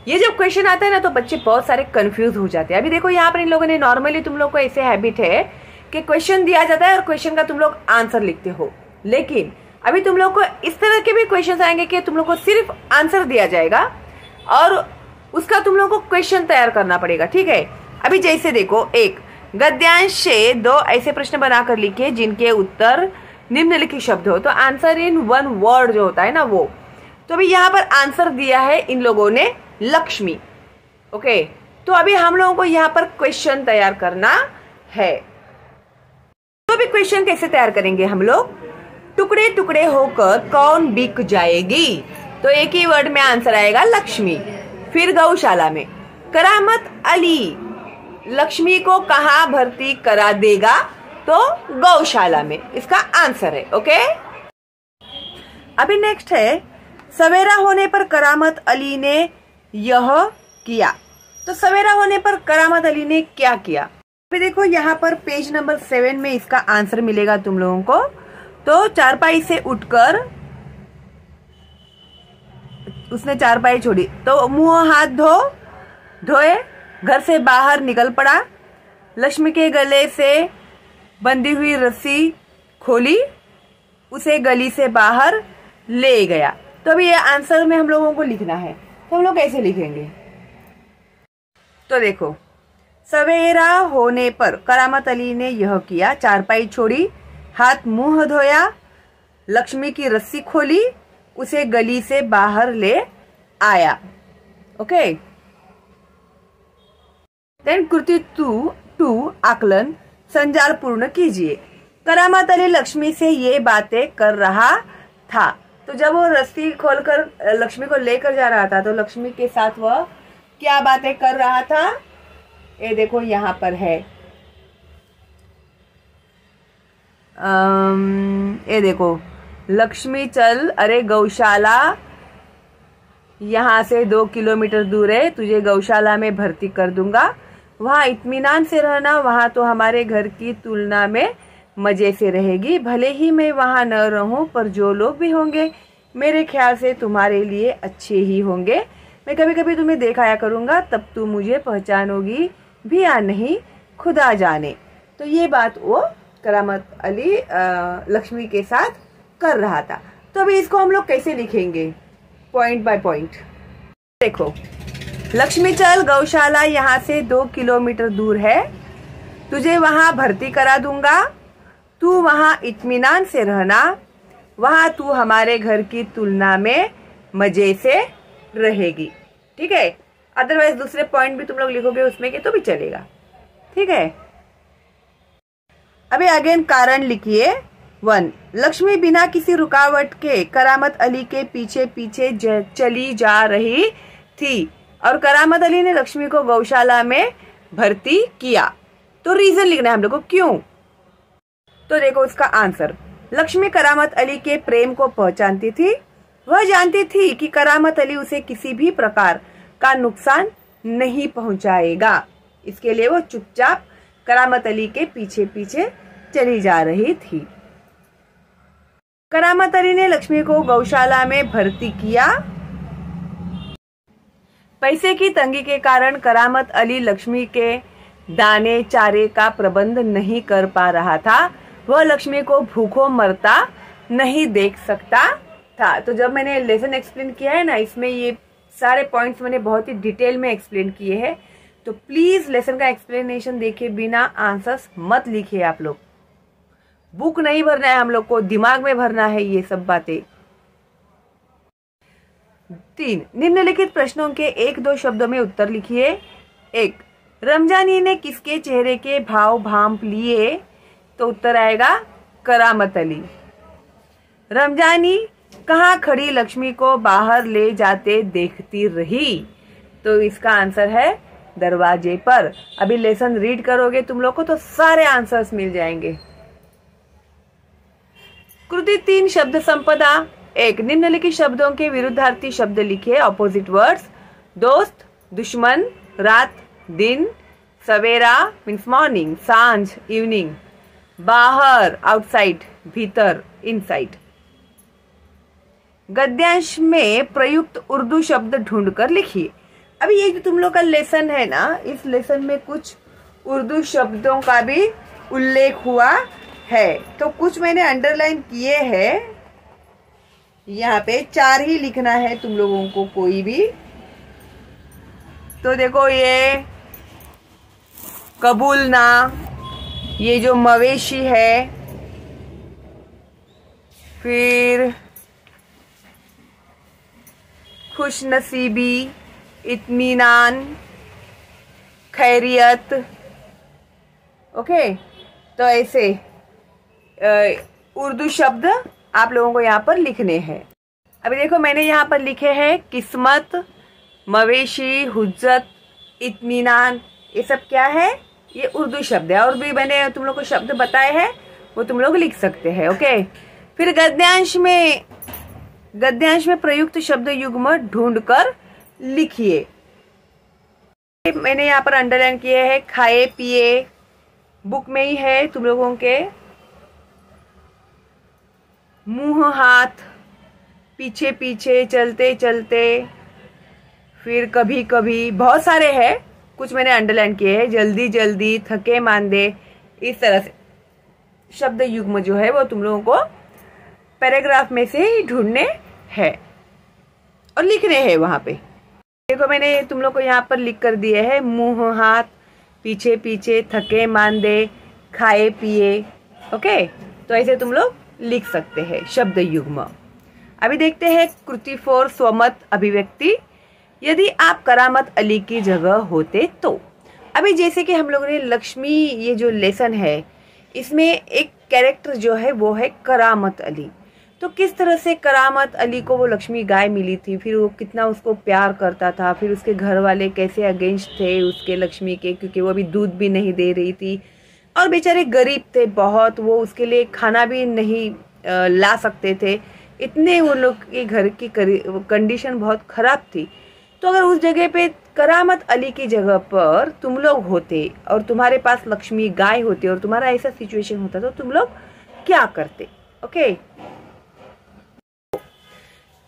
ये जब क्वेश्चन आता है ना तो बच्चे बहुत सारे कंफ्यूज हो जाते हैं। अभी देखो यहाँ पर इन लोगों ने, नॉर्मली तुम लोग को ऐसे हैबिट है कि क्वेश्चन दिया जाता है और क्वेश्चन का तुम लोग आंसर लिखते हो, लेकिन अभी तुम लोग को इस तरह के भी क्वेश्चन आएंगे कि तुम लोग को सिर्फ आंसर दिया जाएगा और उसका तुम लोग को क्वेश्चन तैयार करना पड़ेगा, ठीक है। अभी जैसे देखो, 1 गद्यांश से 2 ऐसे प्रश्न बनाकर लिखिए जिनके उत्तर निम्नलिखित शब्द हो। तो आंसर इन 1 वर्ड जो होता है ना वो, तो अभी यहाँ पर आंसर दिया है इन लोगों ने लक्ष्मी। ओके, तो अभी हम लोगों को यहाँ पर क्वेश्चन तैयार करना है। तो अभी क्वेश्चन कैसे तैयार करेंगे हम लोग, टुकड़े टुकड़े होकर कौन बिक जाएगी, तो एक ही वर्ड में आंसर आएगा लक्ष्मी। फिर गौशाला में, करामत अली लक्ष्मी को कहाँ भर्ती करा देगा, तो गौशाला में इसका आंसर है। ओके, अभी नेक्स्ट है, सवेरा होने पर करामत अली ने यह किया। तो सवेरा होने पर करामत अली ने क्या किया, अभी देखो यहाँ पर पेज नंबर 7 में इसका आंसर मिलेगा तुम लोगों को। तो चारपाई से उठकर उसने चारपाई छोड़ी, तो मुंह हाथ धोए घर से बाहर निकल पड़ा, लक्ष्मी के गले से बंधी हुई रस्सी खोली, उसे गली से बाहर ले गया। तो अभी ये आंसर में हम लोगों को लिखना है, तो हम लोग कैसे लिखेंगे, तो देखो, सवेरा होने पर करामत अली ने यह किया, चारपाई छोड़ी, हाथ मुंह धोया, लक्ष्मी की रस्सी खोली, उसे गली से बाहर ले आया। ओके, देन कृति 2 आकलन, संजाल पूर्ण कीजिए। करामत अली लक्ष्मी से ये बातें कर रहा था। तो जब वो रस्सी खोलकर लक्ष्मी को लेकर जा रहा था तो लक्ष्मी के साथ वह क्या बातें कर रहा था, ये देखो यहाँ पर है, ये देखो, लक्ष्मी चल, अरे गौशाला यहाँ से 2 किलोमीटर दूर है, तुझे गौशाला में भर्ती कर दूंगा, वहाँ इत्मीनान से रहना, वहाँ तो हमारे घर की तुलना में मजे से रहेगी, भले ही मैं वहाँ न रहूं पर जो लोग भी होंगे मेरे ख्याल से तुम्हारे लिए अच्छे ही होंगे, मैं कभी कभी तुम्हें देखाया करूँगा, तब तुम मुझे पहचानोगी भी या नहीं खुदा जाने। तो ये बात वो करामत अली लक्ष्मी के साथ कर रहा था। तो अभी इसको हम लोग कैसे लिखेंगे, पॉइंट बाय पॉइंट। देखो, लक्ष्मी चल, गौशाला यहाँ से 2 किलोमीटर दूर है, तुझे वहाँ भर्ती करा दूंगा, तू वहाँ इत्मीनान से रहना, वहाँ तू हमारे घर की तुलना में मजे से रहेगी, ठीक है। अदरवाइज दूसरे पॉइंट भी तुम लोग लिखोगे उसमें के तो भी चलेगा, ठीक है। अभी अगेन कारण लिखिए। 1 लक्ष्मी बिना किसी रुकावट के करामत अली के पीछे पीछे चली जा रही थी और करामत अली ने लक्ष्मी को गौशाला में भर्ती किया। तो रीजन लिखना है हम लोग को, क्यों, तो देखो इसका आंसर, लक्ष्मी करामत अली के प्रेम को पहचानती थी। वह जानती थी कि करामत अली उसे किसी भी प्रकार का नुकसान नहीं पहुंचाएगा, इसके लिए वो चुपचाप करामत अली के पीछे पीछे चली जा रही थी। करामत अली ने लक्ष्मी को गौशाला में भर्ती किया। पैसे की तंगी के कारण करामत अली लक्ष्मी के दाने चारे का प्रबंध नहीं कर पा रहा था। वह लक्ष्मी को भूखों मरता नहीं देख सकता था। तो जब मैंने लेसन एक्सप्लेन किया है ना, इसमें ये सारे पॉइंट्स मैंने बहुत ही डिटेल में एक्सप्लेन किए हैं। तो प्लीज लेसन का एक्सप्लेनेशन देखे बिना आंसर्स मत लिखिए। आप लोग बुक नहीं भरना है, हम लोग को दिमाग में भरना है ये सब बातें। 3 निम्नलिखित प्रश्नों के 1-2 शब्दों में उत्तर लिखिए। 1 रमजानी ने किसके चेहरे के भाव भांप लिए? तो उत्तर आएगा करामत अली। रमजानी कहाँ खड़ी लक्ष्मी को बाहर ले जाते देखती रही? तो इसका आंसर है दरवाजे पर। अभी लेसन रीड करोगे तुम लोग को तो सारे आंसर्स मिल जाएंगे। कृति 3 शब्द संपदा। 1 निम्नलिखित शब्दों के विरुद्धार्थी शब्द लिखिए, ऑपोजिट वर्ड्स। दोस्त, दुश्मन, रात, दिन, सवेरा मीन्स मॉर्निंग, सांझ इवनिंग, बाहर आउटसाइड, भीतर इनसाइड। गद्यांश में प्रयुक्त उर्दू शब्द ढूंढकर लिखिए। अभी ये जो तुम लोग का लेसन है ना, इस लेसन में कुछ उर्दू शब्दों का भी उल्लेख हुआ है। तो कुछ मैंने अंडरलाइन किए हैं, यहाँ पे 4 ही लिखना है तुम लोगों को कोई भी। तो देखो ये कबूल ना, ये जो मवेशी है, फिर खुशनसीबी, इत्मीनान, खैरियत। ओके, तो ऐसे उर्दू शब्द आप लोगों को यहाँ पर लिखने हैं। अभी देखो मैंने यहाँ पर लिखे हैं किस्मत, मवेशी, हुज्जत, इत्मीनान। ये सब क्या है? ये उर्दू शब्द है। और भी मैंने तुम लोग को शब्द बताए हैं, वो तुम लोग लिख सकते हैं। ओके, फिर गद्यांश में प्रयुक्त शब्द युग्म ढूंढकर लिखिए। मैंने यहाँ पर अंडरलाइन किए हैं खाए पिए, बुक में ही है तुम लोगों के। मुंह हाथ, पीछे पीछे, चलते चलते, फिर कभी कभी, बहुत सारे हैं। कुछ मैंने अंडरलाइन किए हैं, जल्दी जल्दी, थके मांदे। इस तरह से शब्द युग्म जो है वो तुम लोगों को पैराग्राफ में से ही ढूंढने हैं और लिखने हैं वहां पे। देखो मैंने तुम लोग को यहाँ पर लिख कर दिए हैं मुंह हाथ, पीछे पीछे, थके मांदे, खाए पिए। ओके, तो ऐसे तुम लोग लिख सकते हैं शब्द युग्म। अभी देखते हैं कृति 4 स्वमत अभिव्यक्ति। यदि आप करामत अली की जगह होते तो। अभी जैसे कि हम लोगों ने लक्ष्मी, ये जो लेसन है इसमें एक कैरेक्टर जो है वो है करामत अली। तो किस तरह से करामत अली को वो लक्ष्मी गाय मिली थी, फिर वो कितना उसको प्यार करता था, फिर उसके घर वाले कैसे अगेंस्ट थे उसके लक्ष्मी के, क्योंकि वो अभी दूध भी नहीं दे रही थी और बेचारे गरीब थे बहुत, वो उसके लिए खाना भी नहीं ला सकते थे, इतने वो लोग के घर की कंडीशन बहुत खराब थी। तो अगर उस जगह पे करामत अली की जगह पर तुम लोग होते और तुम्हारे पास लक्ष्मी गाय होती और तुम्हारा ऐसा सिचुएशन होता तो तुम लोग क्या करते? ओके,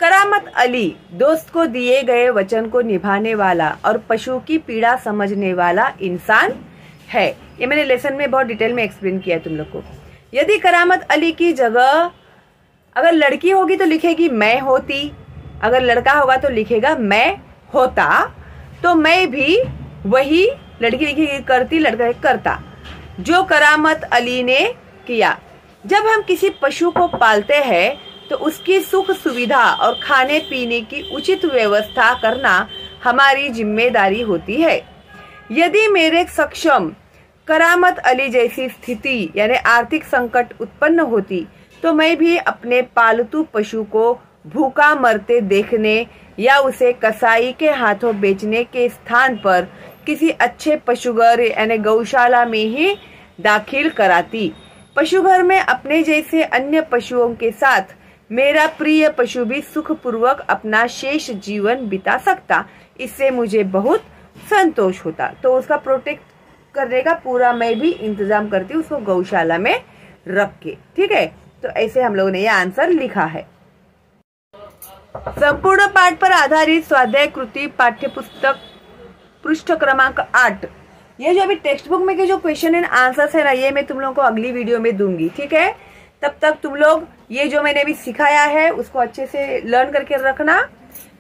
करामत अली दोस्त को दिए गए वचन को निभाने वाला और पशु की पीड़ा समझने वाला इंसान है। ये मैंने लेसन में बहुत डिटेल में एक्सप्लेन किया है तुम लोग को। यदि करामत अली की जगह अगर लड़की होगी तो लिखेगी मैं होती, अगर लड़का होगा तो लिखेगा मैं होता। तो मैं भी वही, लड़की लिखेगी करती, लड़का करता, जो करामत अली ने किया। जब हम किसी पशु को पालते हैं तो उसकी सुख सुविधा और खाने पीने की उचित व्यवस्था करना हमारी जिम्मेदारी होती है। यदि मेरे सक्षम करामत अली जैसी स्थिति यानी आर्थिक संकट उत्पन्न होती तो मैं भी अपने पालतू पशु को भूखा मरते देखने या उसे कसाई के हाथों बेचने के स्थान पर किसी अच्छे पशुघर यानी गौशाला में ही दाखिल कराती। पशु घर में अपने जैसे अन्य पशुओं के साथ मेरा प्रिय पशु भी सुखपूर्वक अपना शेष जीवन बिता सकता, इससे मुझे बहुत संतोष होता। तो उसका प्रोटेक्ट करने का पूरा मैं भी इंतजाम करती हूँ, उसको गौशाला में रख के। ठीक है, तो ऐसे हम लोगों ने ये आंसर लिखा है। संपूर्ण पाठ पर आधारित स्वाध्याय कृति पाठ्यपुस्तक पृष्ठ क्रमांक 8। ये जो अभी टेक्स्ट बुक में के जो क्वेश्चन एंड आंसर्स है ना, ये मैं तुम लोगों को अगली वीडियो में दूंगी। ठीक है, तब तक तुम लोग ये जो मैंने अभी सिखाया है उसको अच्छे से लर्न करके रखना।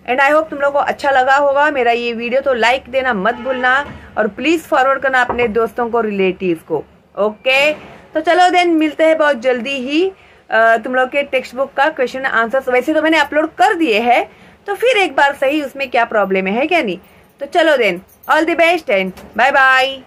एंड आई होप तुम लोगों को अच्छा लगा होगा मेरा ये वीडियो, तो लाइक देना मत भूलना और प्लीज फॉरवर्ड करना अपने दोस्तों को, रिलेटिव्स को। ओके, तो चलो देन मिलते हैं बहुत जल्दी ही तुम लोग के टेक्स्ट बुक का क्वेश्चन आंसर्स। वैसे तो मैंने अपलोड कर दिए हैं, तो फिर एक बार सही उसमें क्या प्रॉब्लम है क्या नहीं। तो चलो then, all the best and bye bye.